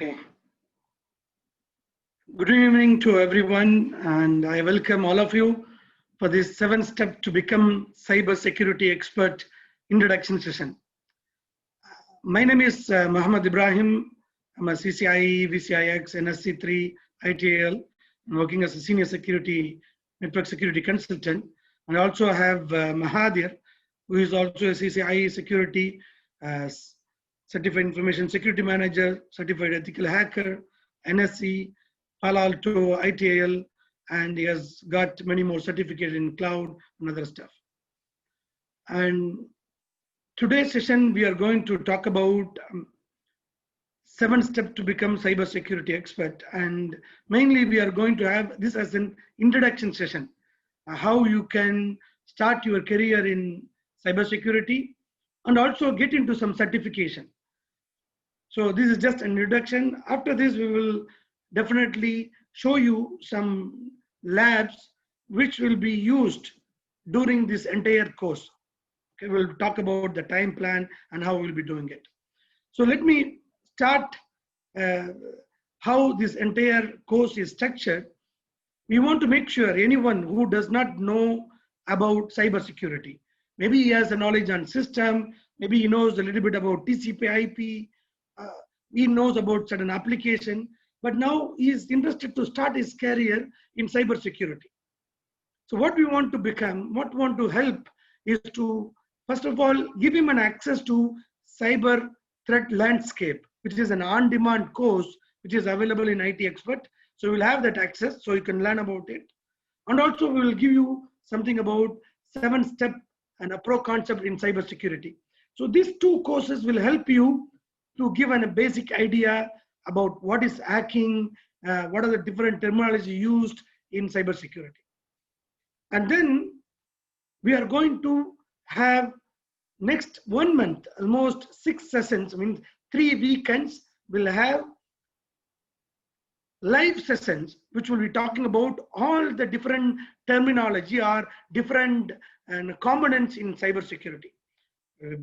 Okay. Good evening to everyone, and I welcome all of you for this 7-step to become cybersecurity expert introduction session. My name is Muhammad Ibrahim. I'm a CCIE, VCIX, NSC3, ITAL. I'm working as a senior network security consultant. And I also have Mahathir, who is also a CCIE security, certified information security manager, certified ethical hacker, NSC, Palo Alto, ITAL, and he has got many more certificates in cloud and other stuff. And today's session, we are going to talk about 7 steps to become cybersecurity expert. And mainly we are going to have this as an introduction session, how you can start your career in cybersecurity and also get into some certification. So this is just an introduction. After this, we will definitely show you some labs which will be used during this entire course. Okay, we'll talk about the time plan and how we'll be doing it. So let me start how this entire course is structured. We want to make sure anyone who does not know about cybersecurity, maybe he has a knowledge on system, maybe he knows a little bit about TCP/IP, he knows about certain application, but now he is interested to start his career in cybersecurity. So what we want to become, what we want to help is to, first of all, give him an access to cyber threat landscape, which is an on-demand course, which is available in IT Expert. So we'll have that access, so you can learn about it. And also we will give you something about 7-step and a pro concept in cybersecurity. So these 2 courses will help you to give a basic idea about what is hacking, what are the different terminology used in cybersecurity. And then we are going to have next 1 month, almost 6 sessions, I mean 3 weekends, we'll have live sessions, which will be talking about all the different terminology or different components in cybersecurity.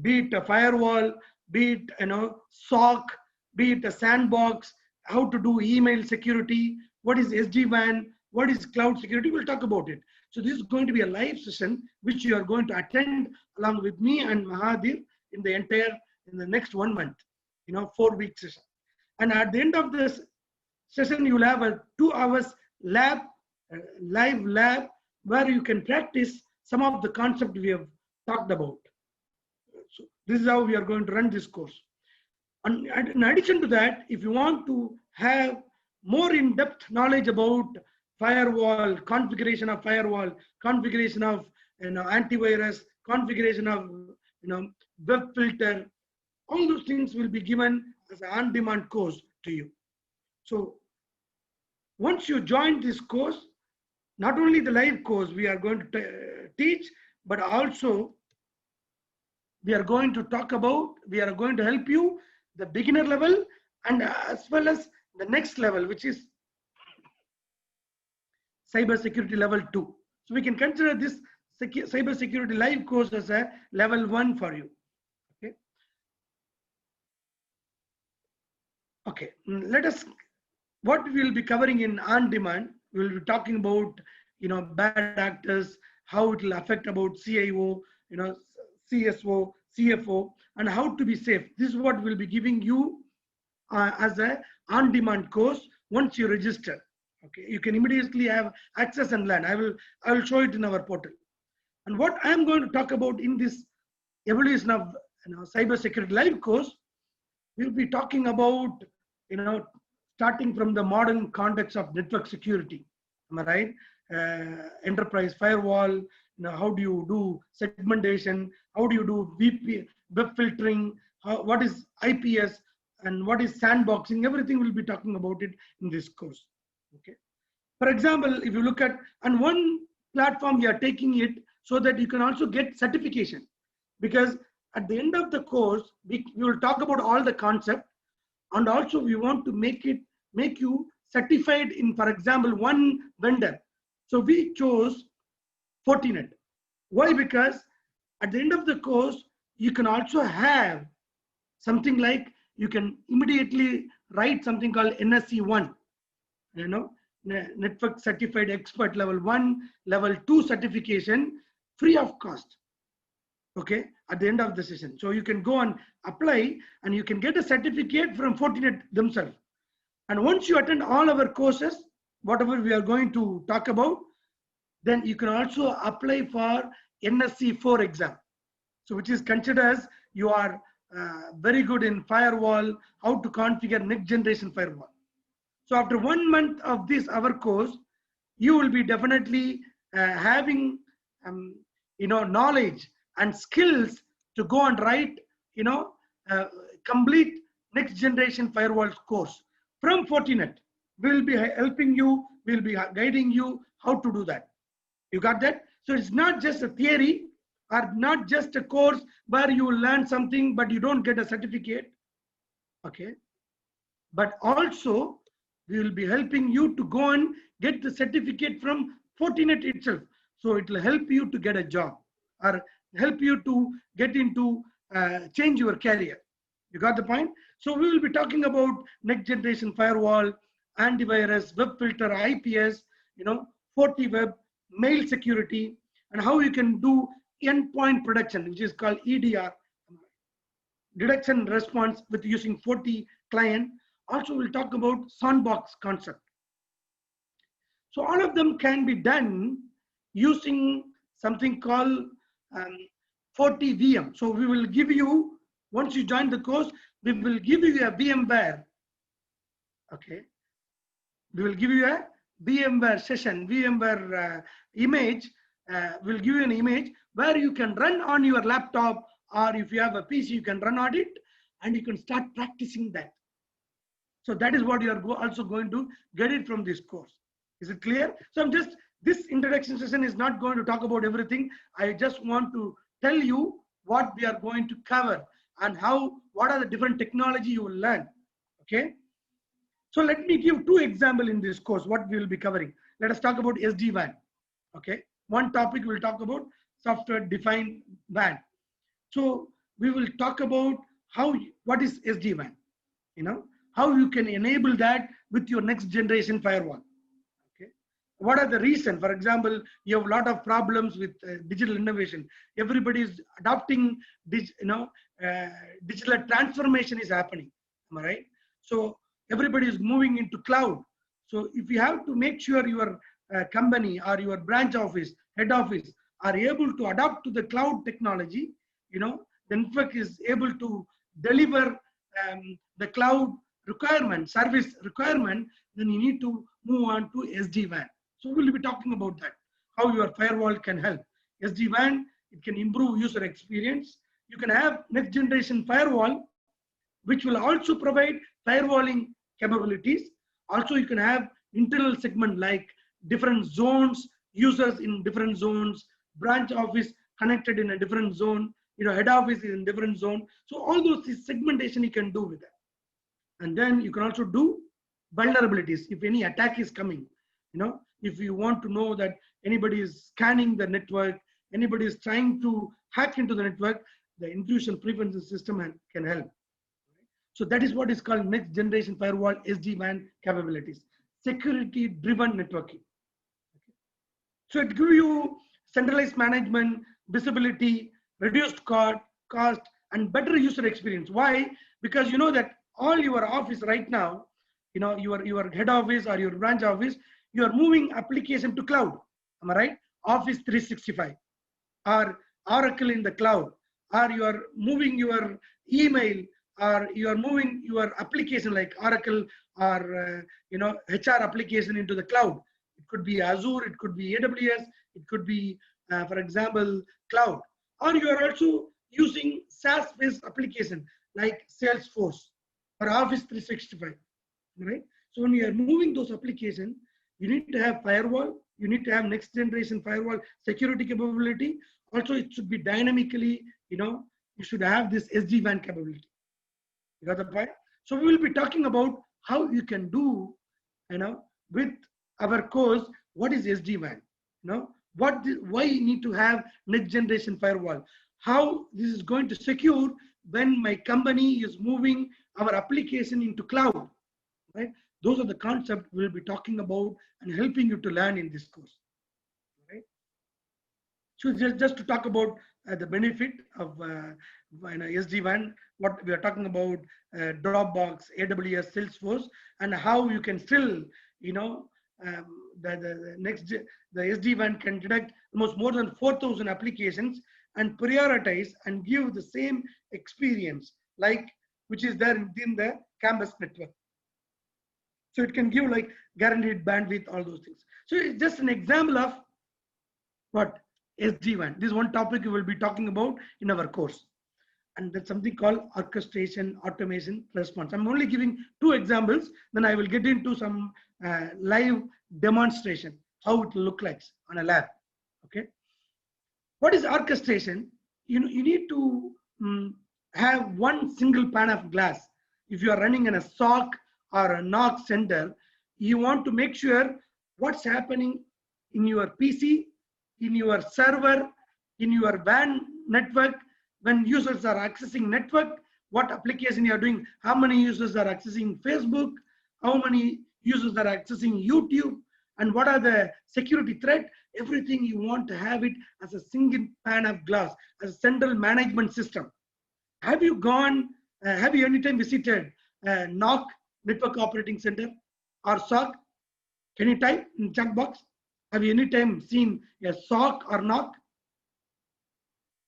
Be it a firewall, be it SOC, be it a sandbox, how to do email security, what is SDWAN, what is cloud security, we'll talk about it. So this is going to be a live session which you are going to attend along with me and Mahathir in the next 1 month, 4-week session. And at the end of this session, you will have a 2 hours lab, live lab, where you can practice some of the concepts we have talked about. So this is how we are going to run this course. And in addition to that, if you want to have more in-depth knowledge about firewall, configuration of firewall, configuration of antivirus, configuration of web filter, all those things will be given as an on-demand course to you. So once you join this course, not only the live course we are going to teach, but also we are going to talk about, we are going to help you the beginner level and as well as the next level, which is cybersecurity level 2. So we can consider this cybersecurity live course as a level 1 for you. Okay, let us, what we will be covering in on demand, we will be talking about bad actors, how it will affect about CIO, CSO, CFO, and how to be safe. This is what we'll be giving you as a on-demand course once you register. Okay, you can immediately have access and learn. I will show it in our portal. And what I'm going to talk about in this evolution of cybersecurity live course, we'll be talking about starting from the modern context of network security. Am I right? Enterprise firewall. How do you do segmentation? How do you do web filtering? What is IPS and what is sandboxing? Everything we'll be talking about it in this course. Okay. For example, if you look at on one platform, you are taking it so that you can also get certification, because at the end of the course, we will talk about all the concept, and also we want to make you certified in, for example, one vendor. So we chose Fortinet. Why? Because at the end of the course, you can also have something like you can immediately write something called NSC1, Network Certified Expert Level 1, Level 2 certification free of cost. Okay, at the end of the session. So you can go and apply and you can get a certificate from Fortinet themselves. And once you attend all our courses, whatever we are going to talk about, then you can also apply for NSC4 exam. So which is considered as you are very good in firewall, how to configure next generation firewall. So after 1 month of this our course, you will be definitely having knowledge and skills to go and write complete next generation firewall course from Fortinet. We will be helping you, we will be guiding you how to do that. You got that? So it's not just a theory or not just a course where you learn something but you don't get a certificate. Okay, but also we will be helping you to go and get the certificate from Fortinet itself. So it will help you to get a job or help you to get into change your career. You got the point? So we will be talking about next generation firewall, antivirus, web filter, IPS, FortiWeb, mail security, and how you can do endpoint protection, which is called EDR, detection response with using Forti client. Also, we'll talk about sandbox concept. So all of them can be done using something called Forti VM. So we will give you, once you join the course, we will give you a VMware. Okay, we will give you a VMware session, VMware image. We'll give you an image where you can run on your laptop, or if you have a PC, you can run on it, and you can start practicing that. So that is what you are also going to get it from this course. Is it clear? So this introduction session is not going to talk about everything. I just want to tell you what we are going to cover and what are the different technology you will learn. Okay. So let me give 2 examples in this course, what we will be covering. Let us talk about SD-WAN. Okay. One topic we'll talk about software defined WAN. So we will talk about what is SD-WAN, how you can enable that with your next generation firewall. Okay. What are the reasons? For example, you have a lot of problems with digital innovation. Everybody is adopting digital transformation is happening. Am I right? So everybody is moving into cloud. So if you have to make sure your company or your branch office, head office are able to adapt to the cloud technology, the network is able to deliver the cloud requirement, service requirement, then you need to move on to SD-WAN. So we'll be talking about that, how your firewall can help. SD-WAN, it can improve user experience. You can have next generation firewall, which will also provide firewalling capabilities. Also, you can have internal segment like different zones, users in different zones, branch office connected in a different zone, head office is in different zone. So all those segmentation you can do with that. And then you can also do vulnerabilities. If any attack is coming, if you want to know that anybody is scanning the network, anybody is trying to hack into the network, the intrusion prevention system can help. So that is what is called next generation firewall SD-WAN capabilities, security driven networking. Okay. So it gives you centralized management, visibility, reduced cost, and better user experience. Why? Because you know that all your office right now, your head office or your branch office, you are moving application to cloud. Am I right? Office 365 or Oracle in the cloud, or you are moving your email, or you are moving your application like Oracle or HR application into the cloud. It could be Azure, it could be AWS, it could be, for example, cloud. Or you are also using SaaS-based application like Salesforce or Office 365, right? So when you are moving those applications, you need to have firewall, you need to have next generation firewall security capability. Also, it should be dynamically, you should have this SD-WAN capability. You got the point? So we will be talking about how you can do, with our course, what is SD-WAN? Why you need to have next generation firewall? how this is going to secure when my company is moving our application into cloud, right? Those are the concepts we'll be talking about and helping you to learn in this course, right? So just to talk about the benefit of SD-WAN, what we are talking about, Dropbox, AWS, Salesforce, and how you can still, you know, the SD-WAN can detect almost more than 4,000 applications and prioritize and give the same experience like which is there within the campus network. So it can give like guaranteed bandwidth, all those things. So it's just an example of what SD-WAN. This is one topic we will be talking about in our course. And that's something called orchestration, automation, response. I'm only giving 2 examples, then I will get into some live demonstration, how it will look like on a lab, okay? What is orchestration? You need to have one single pane of glass. If you are running in a SOC or a NOC center, you want to make sure what's happening in your PC, in your server, in your WAN network, when users are accessing network, what application you are doing, how many users are accessing Facebook, how many users are accessing YouTube, and what are the security threat. Everything you want to have it as a single pane of glass, as a central management system. Have you anytime visited NOC, Network Operating Center, or SOC? Can you type in chat box? Have you anytime seen a SOC or NOC?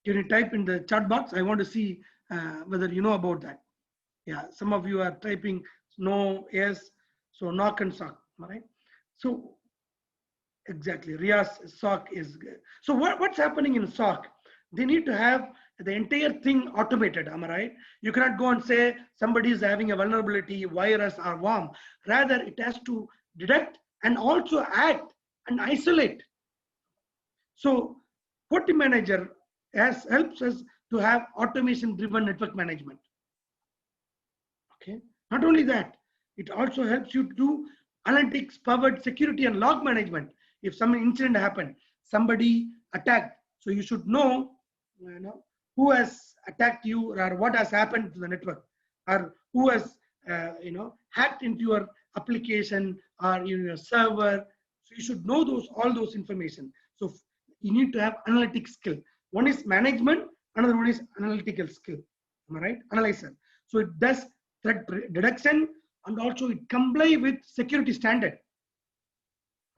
Can you type in the chat box? I want to see whether you know about that. Yeah, some of you are typing no, yes. So NOC and SOC, all right? So exactly, Ria's SOC is good. So what's happening in SOC? They need to have the entire thing automated, am I right? You cannot go and say somebody is having a vulnerability, virus or worm. Rather, it has to detect and also act and isolate. So Forti Manager helps us to have automation driven network management. Okay, not only that, it also helps you to do analytics powered security and log management. If some incident happened, somebody attacked, so you should know, who has attacked you or what has happened to the network, or who has hacked into your application or your server. So you should know all those information. So you need to have analytic skill. One is management, another one is analytical skill. Am I right? Analyzer. So it does threat detection and also it comply with security standard.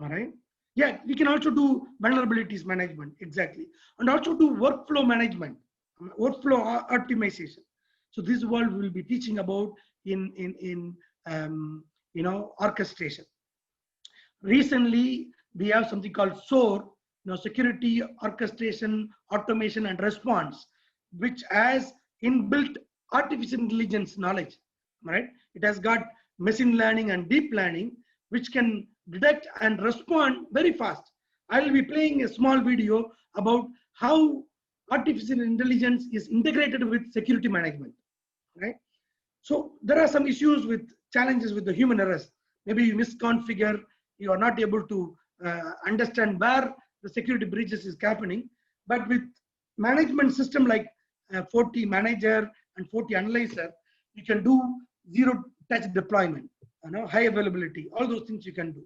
All right. Yeah, we can also do vulnerabilities management, exactly, and also do workflow management, workflow optimization. So this is what we will be teaching about in orchestration. Recently, we have something called SOAR, security, orchestration, automation, and response, which has inbuilt artificial intelligence knowledge. Right? It has got machine learning and deep learning, which can detect and respond very fast. I will be playing a small video about how artificial intelligence is integrated with security management. Right? So there are some issues with challenges with the human errors. Maybe you misconfigure, you are not able to understand where the security breaches is happening. But with management system like Forti Manager and Forti Analyzer, you can do zero touch deployment, high availability, all those things you can do.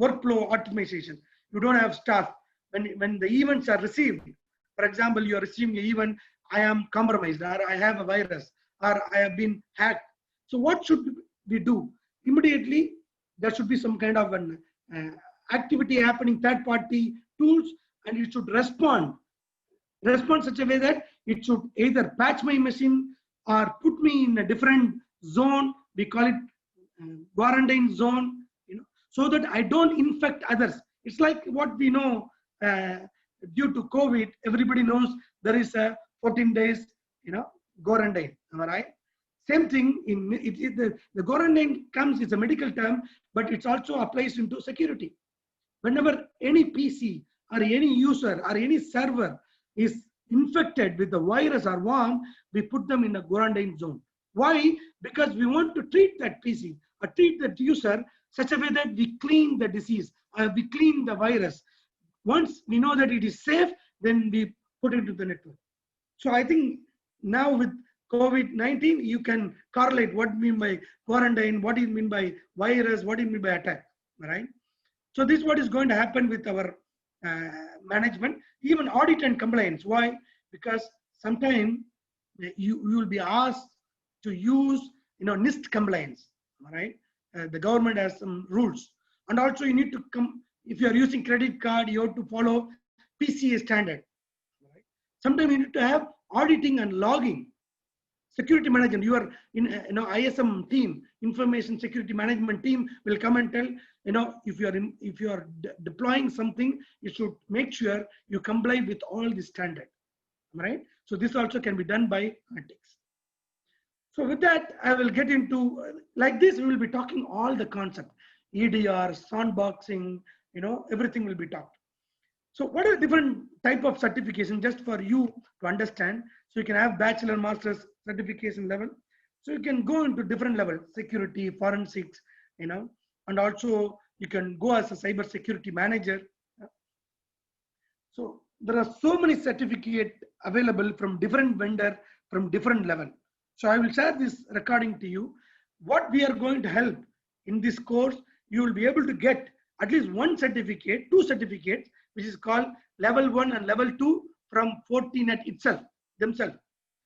Workflow optimization. You don't have staff. When the events are received, for example, you are receiving an event, I am compromised, or I have a virus, or I have been hacked. So what should we do? Immediately, there should be some kind of an activity happening, third-party tools, and you should respond such a way that it should either patch my machine or put me in a different zone. We call it quarantine zone, so that I don't infect others. It's like what we know due to COVID. Everybody knows there is a 14 days, quarantine. Am I right? Same thing the quarantine comes, it's a medical term, but it also applies into security. Whenever any PC or any user or any server is infected with the virus or worm, we put them in a quarantine zone. Why? Because we want to treat that PC or treat that user such a way that we clean the disease or we clean the virus. Once we know that it is safe, then we put it into the network. So I think now with COVID-19, you can correlate what mean by quarantine, what is mean by virus, what is mean by attack, right? So this is what is going to happen with our management, even audit and compliance. Why? Because sometime you will be asked to use, NIST compliance, right? The government has some rules, and also you need to come. If you are using credit card, you have to follow PCA standard. Right? Sometimes you need to have auditing and logging. Security management, you are in ISM team, information security management team will come and tell, if you are deploying something, you should make sure you comply with all the standard, right? So this also can be done by analytics. So with that, I will get into, like this, we will be talking all the concept, EDR, sandboxing, everything will be talked. So what are different type of certification, just for you to understand? So you can have bachelor, master's certification level. So you can go into different levels, security, forensics, and also you can go as a cyber security manager. So there are so many certificates available from different vendor, from different level. So I will share this recording to you. What we are going to help in this course, you will be able to get at least one certificate, two certificates, which is called level 1 and level 2 from Fortinet itself, themselves.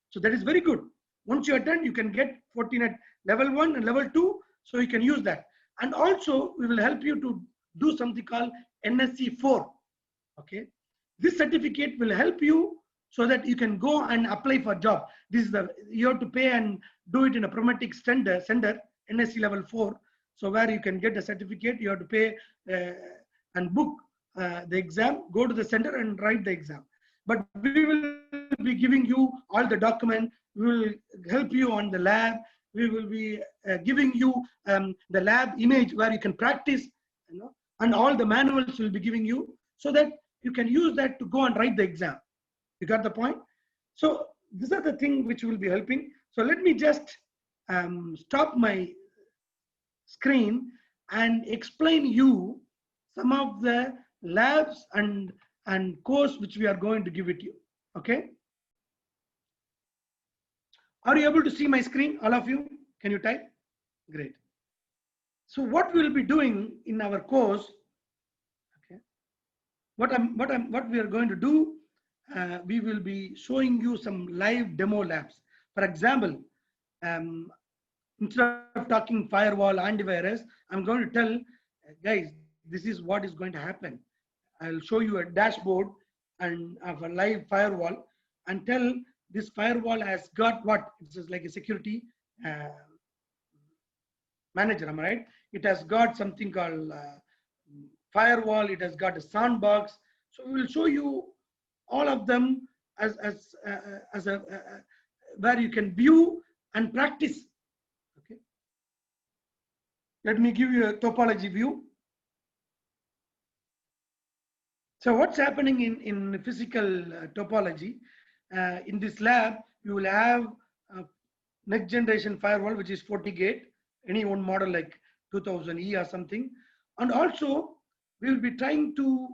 So that is very good. Once you attend, you can get Fortinet level 1 and level 2, so you can use that. And also, we will help you to do something called NSC 4. Okay, this certificate will help you so that you can go and apply for job. This is you have to pay and do it in a Prometic center, NSC level 4. So where you can get a certificate, you have to pay and book the exam, go to the center and write the exam. But we will be giving you all the document. We will help you on the lab. We will be giving you the lab image where you can practice, and all the manuals will be giving you so that you can use that to go and write the exam. You got the point? So these are the things which will be helping. So let me just stop my screen and explain you some of the labs and course which we are going to give it to you. Okay, are you able to see my screen, all of you? Can you type? Great. So what we will be doing in our course, okay, what we are going to do, we will be showing you some live demo labs. For example, instead of talking firewall, antivirus, I'm going to tell guys, this is what is going to happen. I'll show you a dashboard and of a live firewall and tell this firewall has got what? It's just like a security manager, am I right? It has got something called firewall. It has got a sandbox. So we will show you all of them as a where you can view and practice. Okay. Let me give you a topology view. So what's happening in physical topology? In this lab, you will have next generation firewall, which is 40 gate, any one model like 2000E or something. And also, we will be trying to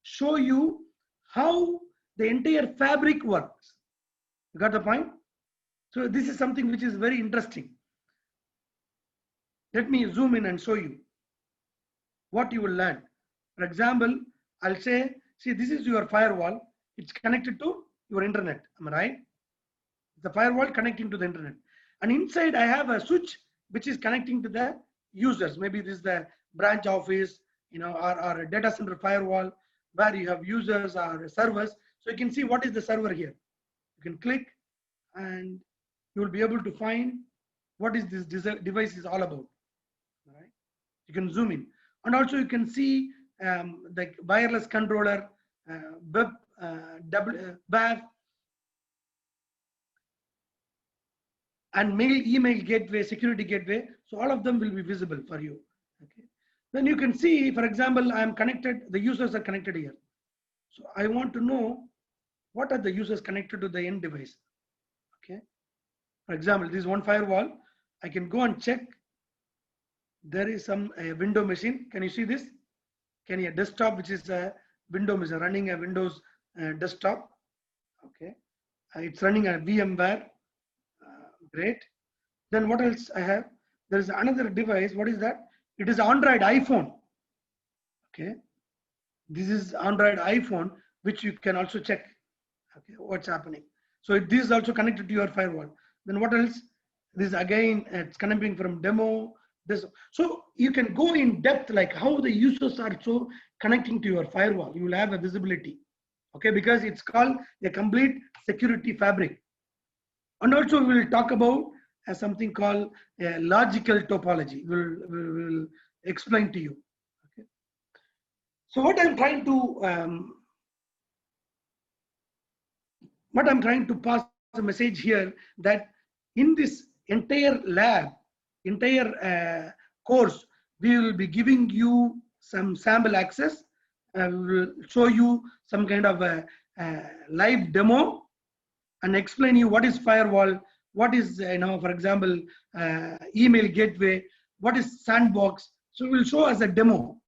show you how the entire fabric works. You got the point? So this is something which is very interesting. Let me zoom in and show you what you will learn. For example, I'll say, see, this is your firewall. It's connected to your internet. Am I right? The firewall connecting to the internet. And inside I have a switch which is connecting to the users. Maybe this is the branch office, or a data center firewall where you have users or servers. So you can see what is the server here. You can click and you will be able to find what is this device is all about. All right? You can zoom in. And also you can see the wireless controller, web, WAF, and email gateway, security gateway. So all of them will be visible for you. Okay. Then you can see, for example, I am connected, the users are connected here. So I want to know what are the users connected to the end device. Okay. For example, this is one firewall. I can go and check. There is some window machine. Can you see this? Can you desktop, which is a window machine running a Windows desktop? Okay. It's running a VMware. Great. Then what else I have? There is another device. What is that? It is Android iPhone. Okay. This is Android iPhone, which you can also check. Okay, what's happening. So this is also connected to your firewall. Then what else? This again, it's coming from demo. This, so you can go in depth, like how the users are so connecting to your firewall. You will have a visibility. Okay, because it's called a complete security fabric. And also we will talk about something called a logical topology. We'll explain to you. Okay. So what I'm trying to pass a message here, that in this entire lab, entire course, we will be giving you some sample access. We will show you some kind of a live demo and explain you what is firewall, what is, for example, email gateway, what is sandbox. So we'll show as a demo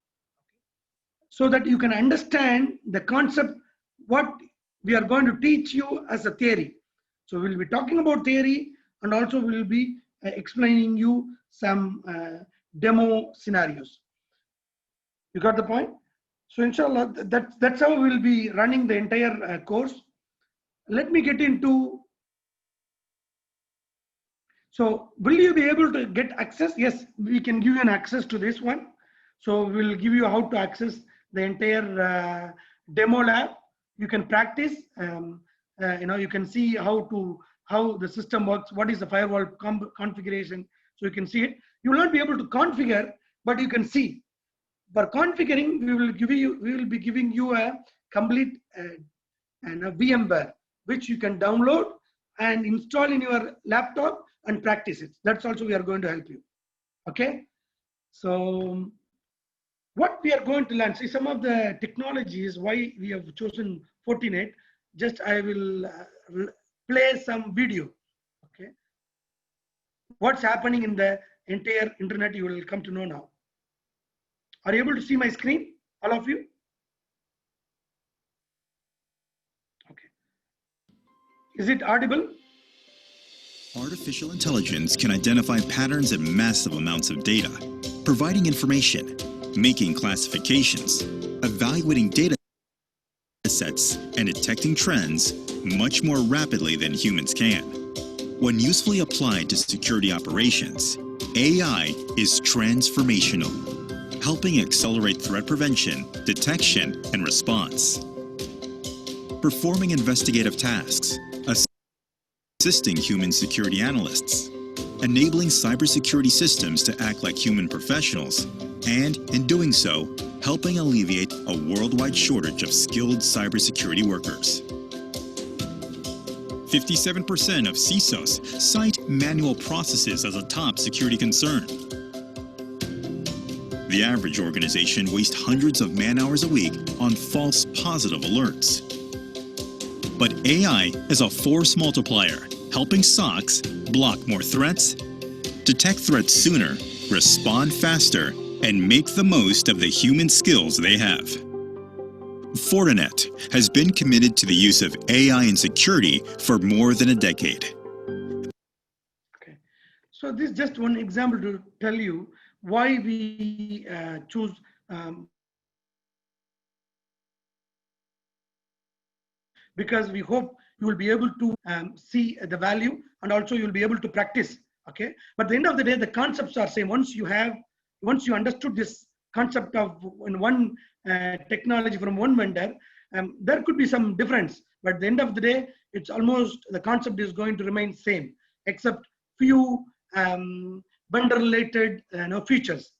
so that you can understand the concept, what we are going to teach you as a theory. So we'll be talking about theory, and also we'll be explaining you some demo scenarios. You got the point? So inshallah, that's how we'll be running the entire course. Let me get into, so will you be able to get access? Yes, we can give you an access to this one. So we'll give you how to access the entire demo lab. You can practice, you can see how the system works, what is the firewall configuration. So you can see it. You will not be able to configure, but you can see. For configuring, we will be giving you a complete and a VMware, which you can download and install in your laptop and practice it. That's also we are going to help you. Okay. So what we are going to learn, see some of the technologies, why we have chosen Fortinet. Just I will play some video. Okay. What's happening in the entire internet, you will come to know now. Are you able to see my screen, all of you? Okay. Is it audible? Artificial intelligence can identify patterns in massive amounts of data, providing information, making classifications, evaluating data sets, and detecting trends much more rapidly than humans can. When usefully applied to security operations, AI is transformational, helping accelerate threat prevention, detection, and response. Performing investigative tasks, assisting human security analysts, enabling cybersecurity systems to act like human professionals, and in doing so, helping alleviate a worldwide shortage of skilled cybersecurity workers. 57% of CISOs cite manual processes as a top security concern. The average organization wastes hundreds of man-hours a week on false positive alerts. But AI is a force multiplier, helping SOCs block more threats, detect threats sooner, respond faster, and make the most of the human skills they have. Fortinet has been committed to the use of AI in security for more than a decade. Okay, so this is just one example to tell you why we choose because we hope you will be able to see the value, and also you will be able to practice. Okay, but at the end of the day, the concepts are same. Once you understood this concept of one technology from one vendor, there could be some difference, but at the end of the day, it's almost the concept is going to remain same, except few vendor related features.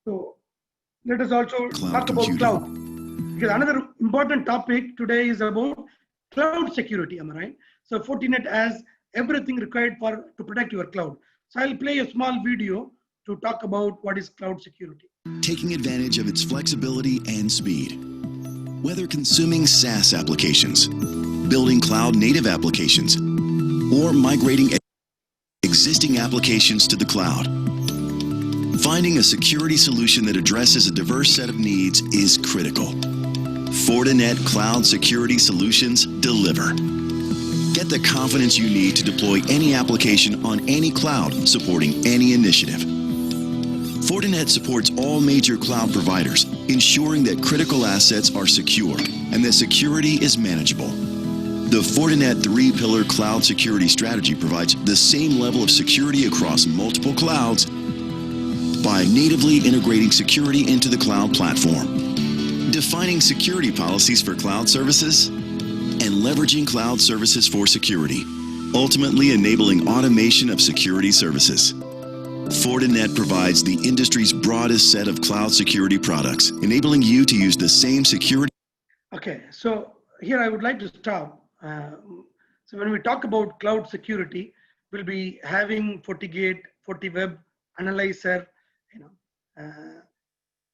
So let us also talk about cloud, because another important topic today is about cloud security. Am I right? So Fortinet has everything required to protect your cloud. So I'll play a small video to talk about what is cloud security. Taking advantage of its flexibility and speed. Whether consuming SaaS applications, building cloud-native applications, or migrating existing applications to the cloud, finding a security solution that addresses a diverse set of needs is critical. Fortinet Cloud Security Solutions deliver. Get the confidence you need to deploy any application on any cloud supporting any initiative. Fortinet supports all major cloud providers, ensuring that critical assets are secure and that security is manageable. The Fortinet 3-pillar cloud security strategy provides the same level of security across multiple clouds by natively integrating security into the cloud platform, defining security policies for cloud services, and leveraging cloud services for security, ultimately enabling automation of security services. Fortinet provides the industry's broadest set of cloud security products, enabling you to use the same security. Okay, so here I would like to stop. So when we talk about cloud security, we'll be having FortiGate, FortiWeb, Analyzer,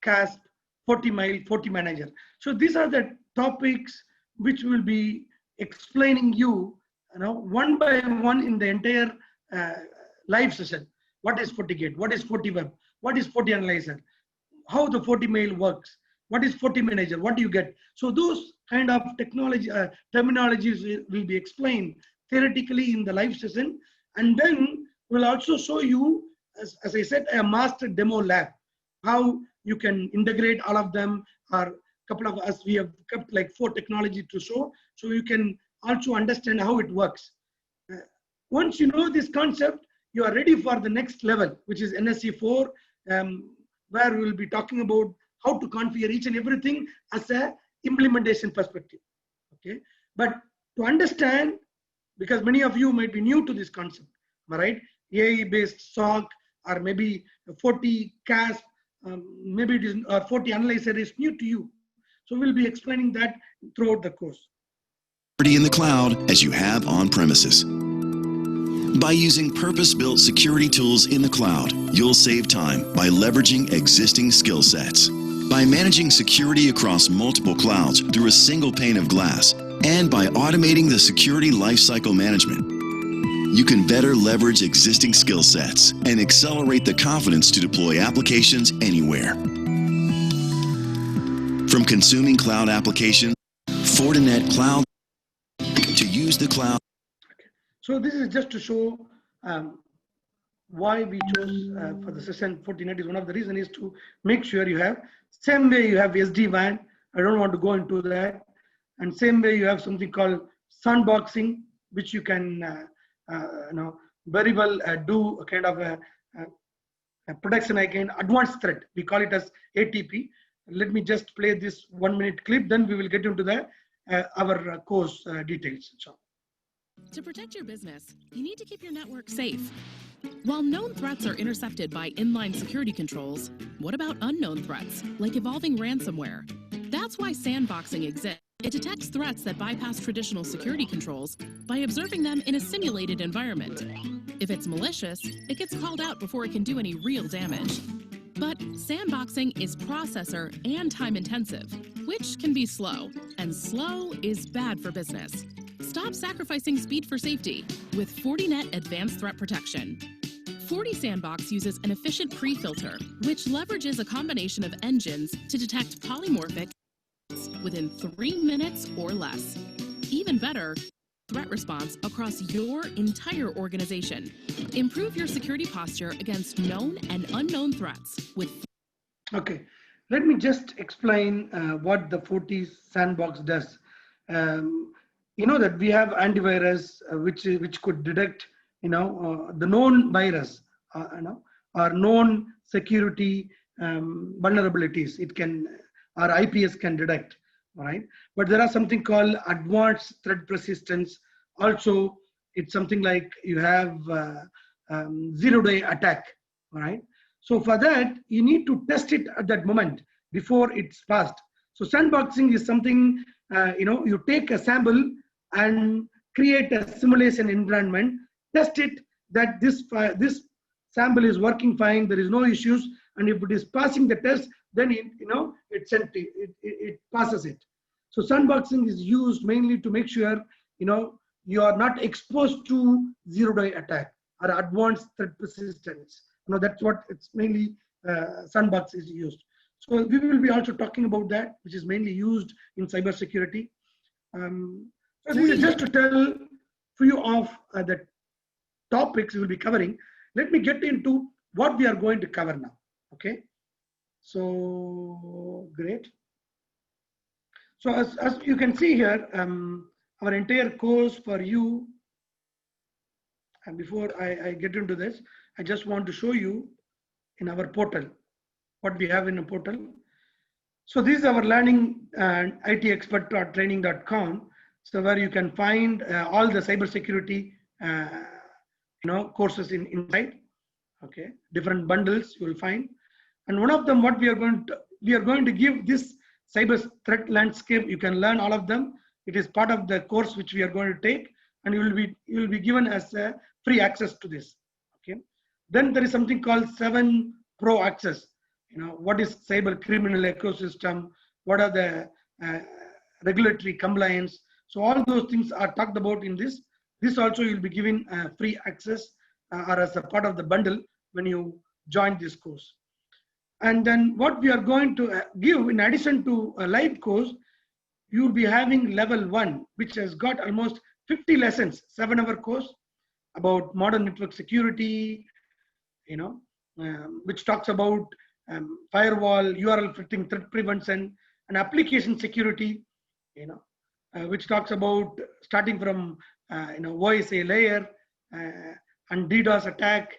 CASP, FortiMail, FortiManager. So these are the topics which will be explaining you, one by one in the entire live session. What is FortiGate? What is FortiWeb? What is FortiAnalyzer? How the FortiMail works? What is FortiManager? What do you get? So those kind of technology terminologies will be explained theoretically in the live session, and then we'll also show you, as I said, a master demo lab, how you can integrate all of them. Or couple of us, we have kept like 4 technology to show, so you can also understand how it works. Once you know this concept, you are ready for the next level, which is NSE 4, where we will be talking about how to configure each and everything as a implementation perspective. Okay, but to understand, because many of you might be new to this concept, right? AI-based SOC, or maybe 40 CASP, maybe it is, or 40 Analyzer is new to you. So we'll be explaining that throughout the course. In the cloud as you have on premises. By using purpose-built security tools in the cloud, you'll save time by leveraging existing skill sets. By managing security across multiple clouds through a single pane of glass, and by automating the security lifecycle management, you can better leverage existing skill sets and accelerate the confidence to deploy applications anywhere. From consuming cloud applications, Fortinet Cloud, to use the cloud. So this is just to show why we chose for the session Fortinet. Is one of the reasons is to make sure you have, same way you have SDWAN. I don't want to go into that. And same way you have something called sandboxing, which you can very well do a kind of a protection against advanced threat. We call it as ATP. Let me just play this 1-minute clip, then we will get into the our course details. So. To protect your business, you need to keep your network safe. While known threats are intercepted by inline security controls, what about unknown threats, like evolving ransomware? That's why sandboxing exists. It detects threats that bypass traditional security controls by observing them in a simulated environment. If it's malicious, it gets called out before it can do any real damage. But sandboxing is processor and time intensive, which can be slow, and slow is bad for business. Stop sacrificing speed for safety with Fortinet Advanced Threat Protection. FortiSandbox uses an efficient pre-filter, which leverages a combination of engines to detect polymorphic within 3 minutes or less. Even better, threat response across your entire organization. Improve your security posture against known and unknown threats with. Okay, let me just explain what the FortiSandbox does. You know that we have antivirus which could detect the known virus or known security vulnerabilities. It can, or IPS can detect, right? But there are something called advanced threat persistence. Also, it's something like you have zero-day attack, right? So for that, you need to test it at that moment before it's passed. So sandboxing is something, you take a sample and create a simulation environment, test it that this sample is working fine, there is no issues, and if it is passing the test, then it passes it. So sandboxing is used mainly to make sure you are not exposed to zero-day attack or advanced threat persistence. That's what it's mainly sandbox is used. So we will be also talking about that, which is mainly used in cybersecurity. So this is just to tell few of the topics we will be covering. Let me get into what we are going to cover now. Okay, so great. So as you can see here, our entire course for you. And before I get into this, I just want to show you in our portal what we have in a portal. So this is our learning itexpert.training.com. So where you can find all the cybersecurity courses inside. Okay, different bundles you will find, and one of them what we are going to give this cyber threat landscape. You can learn all of them. It is part of the course which we are going to take, and you will be given as a free access to this. Okay, then there is something called 7 Pro access. What is cyber criminal ecosystem, what are the regulatory compliance. So all those things are talked about in this. This also you'll be given free access or as a part of the bundle when you join this course. And then what we are going to give in addition to a live course, you'll be having level 1, which has got almost 50 lessons, 7-hour course about modern network security, which talks about firewall, URL filtering, threat prevention, and application security, which talks about starting from OSA layer and DDoS attack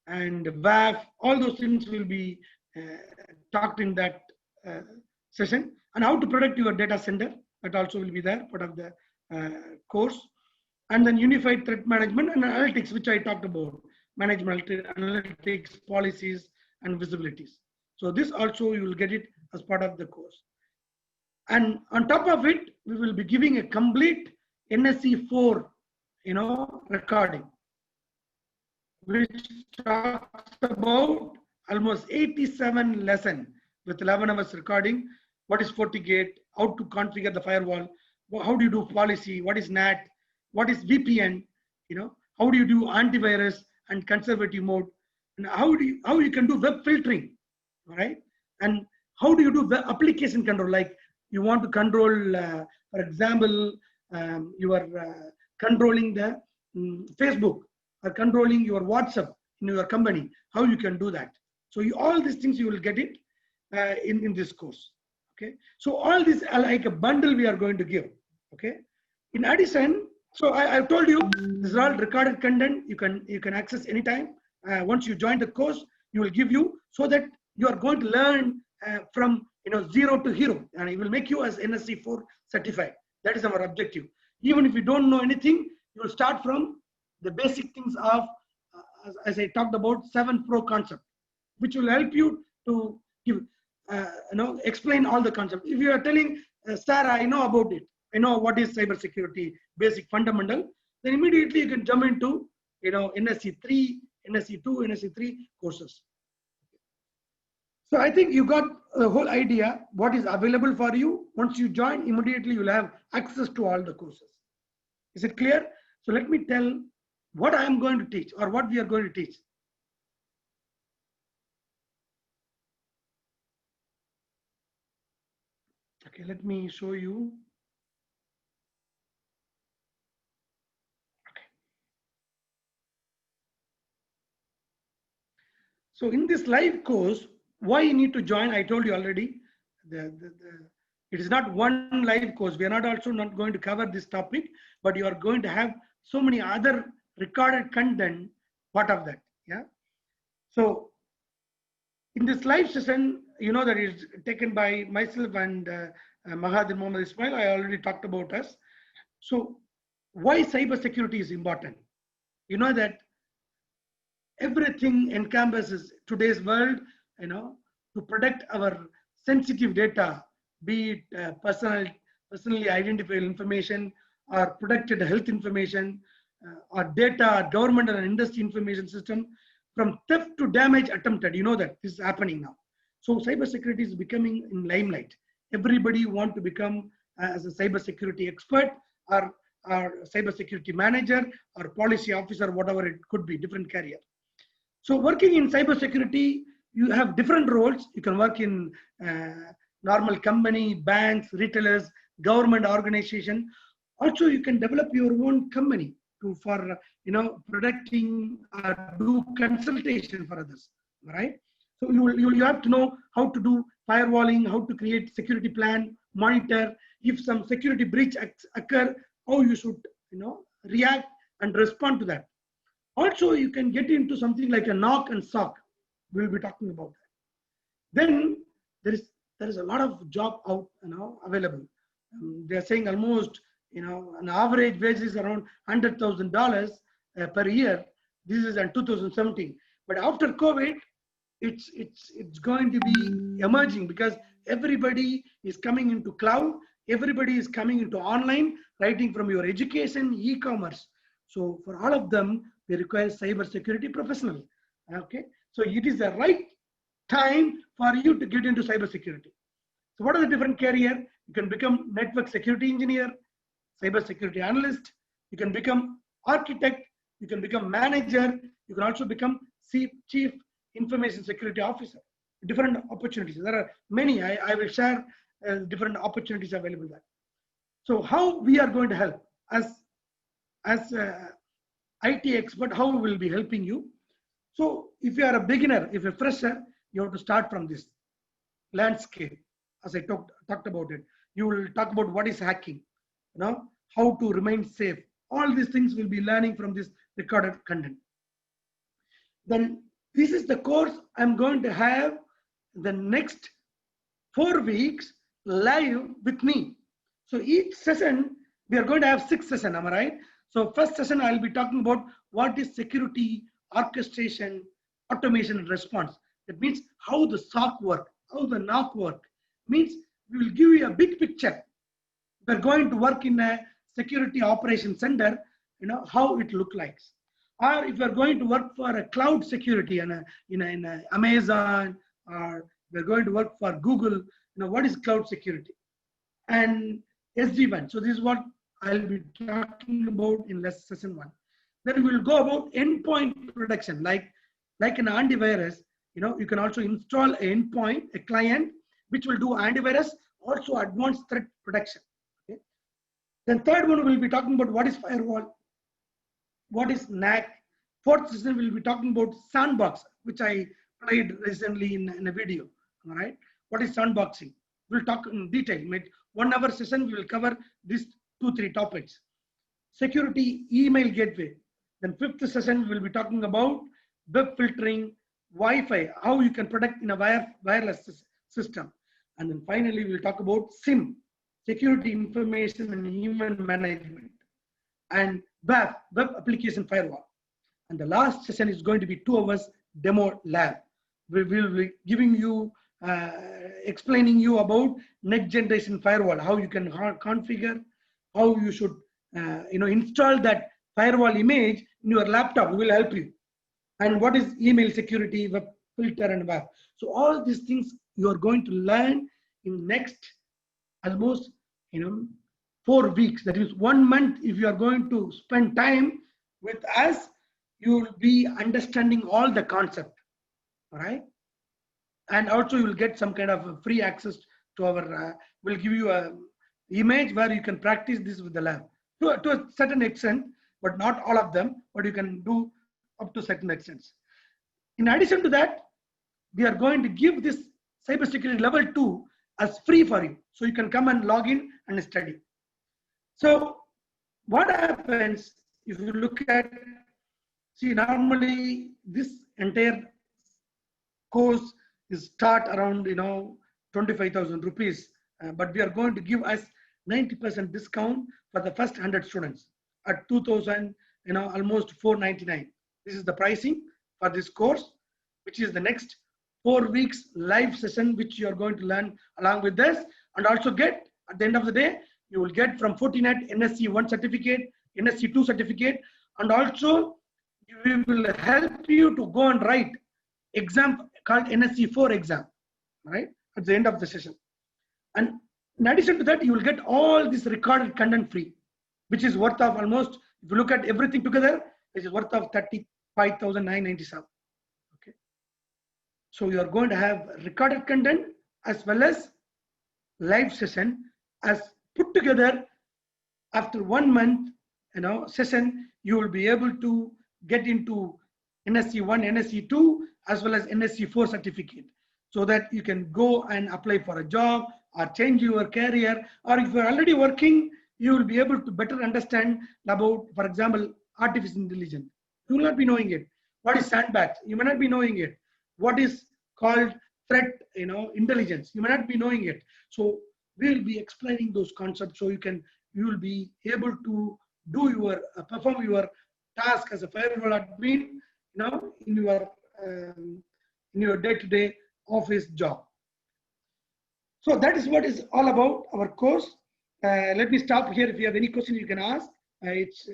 and WAF. All those things will be talked in that session, and how to protect your data center. That also will be there, part of the course. And then unified threat management and analytics, which I talked about, management analytics, policies, and visibilities. So this also you will get it as part of the course. And on top of it, we will be giving a complete NSE 4, recording, which talks about almost 87 lessons with 11 hours recording. What is FortiGate? How to configure the firewall? How do you do policy? What is NAT? What is VPN? How do you do antivirus and conservative mode? And how you can do web filtering, all right? And how do you do web application control? Like you want to control, for example, you are controlling the Facebook or controlling your WhatsApp in your company. How you can do that? So all these things you will get it in this course. Okay. So all this are like a bundle we are going to give. Okay. In addition, so I've told you this is all recorded content. You can access anytime. Once you join the course, you will give you so that you are going to learn from 0 to hero, and it will make you as NSE 4 certified. That is our objective. Even if you don't know anything, you will start from the basic things of, as I talked about, 7 Pro concept, which will help you to give, explain all the concepts. If you are telling, Sarah, I know about it, I know what is cybersecurity, basic fundamental, then immediately you can jump into, NSE 3, NSE 2, NSE 3 courses. So I think you got the whole idea, what is available for you. Once you join, immediately you'll have access to all the courses. Is it clear? So let me tell what I am going to teach or what we are going to teach. Okay, let me show you. Okay. So in this live course, why you need to join, I told you already, it is not one live course. We are not going to cover this topic, but you are going to have so many other recorded content part of that. Yeah. So in this live session, that is taken by myself and Mahathir Mohammad Ismail. I already talked about us. So why cybersecurity is important? You know that everything encompasses today's world, to protect our sensitive data, be it personally identifiable information or protected health information, or data, or government and industry information system from theft to damage attempted. You know that this is happening now. So cybersecurity is becoming in limelight. Everybody want to become as a cybersecurity expert or cybersecurity manager or policy officer, whatever it could be, different career. So working in cybersecurity, you have different roles. You can work in normal company, banks, retailers, government organization. Also, you can develop your own company for protecting do consultation for others, right? So you have to know how to do firewalling, how to create security plan, monitor if some security breach occur, how you should react and respond to that. Also, you can get into something like a knock and sock. We'll be talking about that. Then there is a lot of job out available. They're saying almost an average wage is around $100,000 per year. This is in 2017. But after COVID, it's going to be emerging because everybody is coming into cloud. Everybody is coming into online, writing from your education, e-commerce. So for all of them, they require cybersecurity professional. Okay, so it is the right time for you to get into cybersecurity. So what are the different career? You can become network security engineer, cybersecurity analyst. You can become architect. You can become manager. You can also become chief information security officer. Different opportunities. There are many. I will share different opportunities available there. So how we are going to help as IT expert? How we will be helping you? So if you are a beginner, if you're a fresher, you have to start from this landscape. As I talked about it, you will talk about what is hacking, how to remain safe. All these things will be learning from this recorded content. Then this is the course I'm going to have the next 4 weeks live with me. So each session, we are going to have 6 sessions, am I right? So first session, I'll be talking about what is security, orchestration, automation, and response. That means how the SOC work, how the NOC work. Means we will give you a big picture. We're going to work in a security operations center, how it look like. Or if you're going to work for a cloud security in a Amazon, or we're going to work for Google, what is cloud security? And SDWAN. So this is what I'll be talking about in session 1. Then we'll go about endpoint protection, like an antivirus. You can also install an endpoint, a client, which will do antivirus, also advanced threat protection. Okay. Then third one, we'll be talking about what is firewall, what is NAC. Fourth session, we'll be talking about Sandbox, which I played recently in a video. All right. What is sandboxing? We'll talk in detail. 1 hour session, we will cover these 2-3 topics. Security email gateway. Then 5th session, we'll be talking about web filtering, Wi-Fi, how you can protect in a wireless system. And then finally, we'll talk about SIM, security information and human management, and web application firewall. And the last session is going to be 2 hours demo lab. We will be giving you, explaining you about next generation firewall, how you can configure, how you should, install that firewall image in your laptop. We will help you. And what is email security, web filter, and web. So all these things you are going to learn in next almost 4 weeks. That is 1 month. If you are going to spend time with us, you will be understanding all the concept. All right. And also you will get some kind of free access to our, we'll give you a image where you can practice this with the lab to a certain extent, but not all of them, but you can do up to certain extents. In addition to that, we are going to give this cybersecurity level 2 as free for you. So you can come and log in and study. So what happens if you look at, see, normally this entire course is start around 25,000 rupees, but we are going to give us 90% discount for the first 100 students at 2,000, almost 499. This is the pricing for this course, which is the next 4 weeks live session, which you are going to learn along with this, and also get at the end of the day, you will get from Fortinet NSC 1 certificate, NSC 2 certificate, and also we will help you to go and write exam called NSC 4 exam, right, at the end of the session. And in addition to that, you will get all this recorded content free, which is worth of almost, if you look at everything together, it is worth of 35,997. Okay. So you are going to have recorded content as well as live session as put together After 1 month, session, you will be able to get into NSE1, NSE2, as well as NSE4 certificate, so that you can go and apply for a job or change your career. Or if you're already working, you will be able to better understand about, for example, artificial intelligence. You will not be knowing it. What is sandbox? You may not be knowing it. What is called threat, intelligence? You may not be knowing it. So we will be explaining those concepts, so you will be able to do your perform your task as a firewall admin, in your day-to-day office job. So that is what is all about our course. Let me stop here. If you have any question, you can ask. It's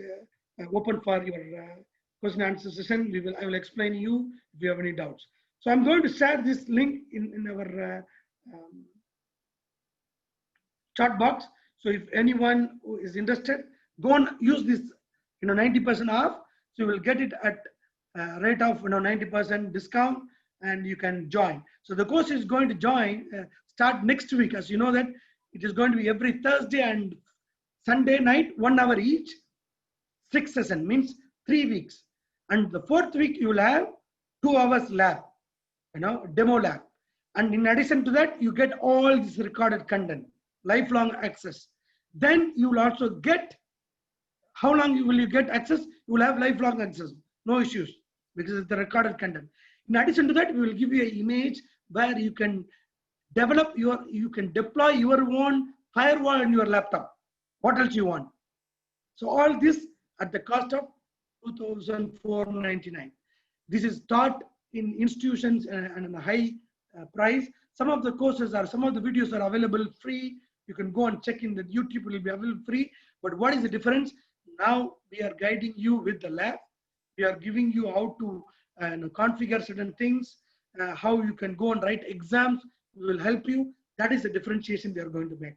open for your question and answer session. I will explain you if you have any doubts. So I'm going to share this link in our chat box. So if anyone who is interested, go and use this, 90% off. So you will get it at rate of 90% discount, and you can join. So the course is going to start next week. As you know that it is going to be every Thursday and Sunday night, 1 hour each. 6 sessions means 3 weeks. And the 4th week you will have 2 hours lab, demo lab. And in addition to that, you get all this recorded content, lifelong access. Then you will also get, how long will you get access? You will have lifelong access, no issues, because it's the recorded content. In addition to that, we will give you an image where you can you can deploy your own firewall on your laptop. What else you want? So all this at the cost of $2,499. This is taught in institutions and a high price. Some of the courses some of the videos are available free. You can go and check in the YouTube, will be available free. But what is the difference? Now we are guiding you with the lab. We are giving you how to configure certain things, how you can go and write exams. We will help you. That is the differentiation they are going to make.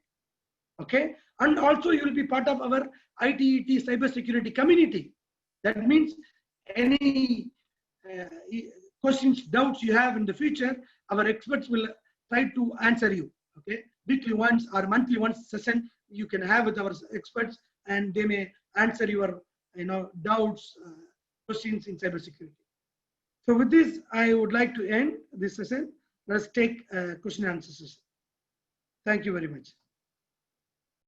Okay. And also you will be part of our ITET cybersecurity community. That means any questions, doubts you have in the future, our experts will try to answer you. Okay. Weekly once or monthly once session you can have with our experts, and they may answer your doubts, questions in cybersecurity. So with this, I would like to end this session. Let's take question and answer session. Thank you very much.